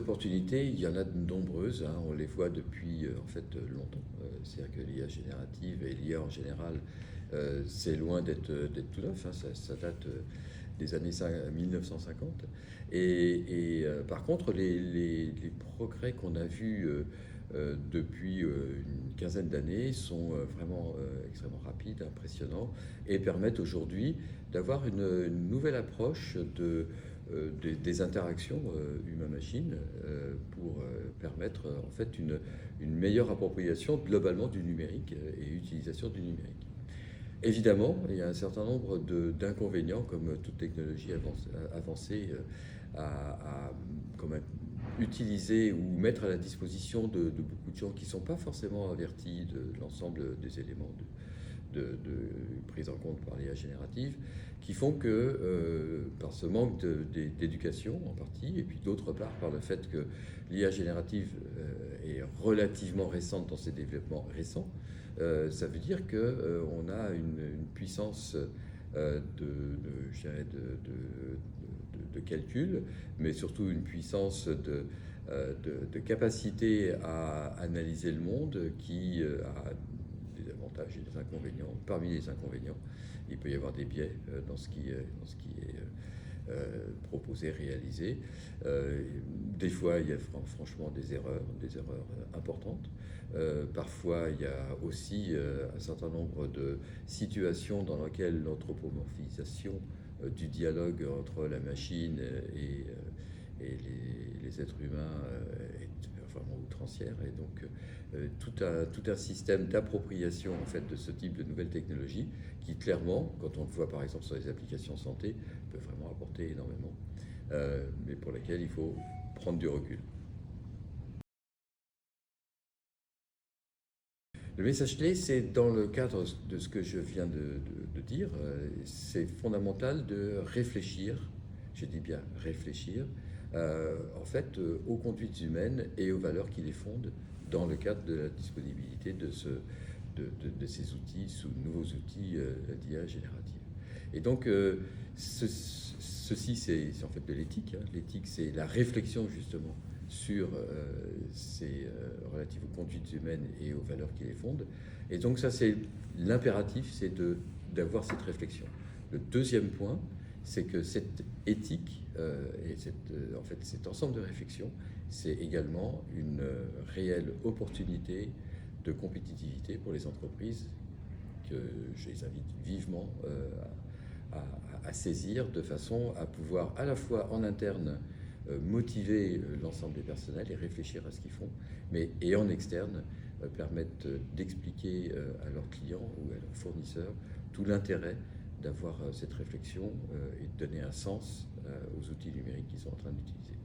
opportunités, il y en a de nombreuses, hein, on les voit depuis longtemps. C'est-à-dire que l'IA générative et l'IA en général, c'est loin d'être tout neuf, hein, ça date des années 1950. Par contre, les progrès qu'on a vus depuis une quinzaine d'années sont vraiment extrêmement rapides, impressionnants, et permettent aujourd'hui d'avoir une nouvelle approche des interactions humain-machine pour permettre en fait une meilleure appropriation globalement du numérique et utilisation du numérique. Évidemment, il y a un certain nombre d'inconvénients, comme toute technologie avancée, comme utiliser ou mettre à la disposition de beaucoup de gens qui ne sont pas forcément avertis de l'ensemble des éléments prise en compte par l'IA générative, qui font que, par ce manque d'éducation en partie, et puis d'autre part par le fait que l'IA générative est relativement récente dans ses développements récents, ça veut dire qu'on a une puissance je dirais de calcul, mais surtout une puissance de capacité à analyser le monde qui a des avantages et des inconvénients. Parmi les inconvénients, il peut y avoir des biais dans ce qui est proposé, réalisé. Des fois, il y a franchement des erreurs importantes. Parfois, il y a aussi un certain nombre de situations dans lesquelles l'anthropomorphisation du dialogue entre la machine et les êtres humains est vraiment outrancière. Et donc, tout un système d'appropriation en fait, de ce type de nouvelles technologies qui, clairement, quand on le voit par exemple sur les applications santé, peut vraiment apporter énormément, mais pour lesquelles il faut prendre du recul. Le message clé, c'est dans le cadre de ce que je viens de dire, c'est fondamental de réfléchir, je dis bien réfléchir, en fait, aux conduites humaines et aux valeurs qui les fondent dans le cadre de la disponibilité de ces outils, sous nouveaux outils d'IA générative. Et donc, ceci, c'est en fait de l'éthique. Hein. L'éthique, c'est la réflexion justement sur ces relatives aux conduites humaines et aux valeurs qui les fondent. Et donc ça, c'est l'impératif, c'est d'avoir cette réflexion. Le deuxième point, c'est que cette éthique et en fait, cet ensemble de réflexions, c'est également une réelle opportunité de compétitivité pour les entreprises que je les invite vivement à saisir de façon à pouvoir à la fois en interne motiver l'ensemble des personnels et réfléchir à ce qu'ils font, et en externe permettre d'expliquer à leurs clients ou à leurs fournisseurs tout l'intérêt d'avoir cette réflexion et de donner un sens aux outils numériques qu'ils sont en train d'utiliser.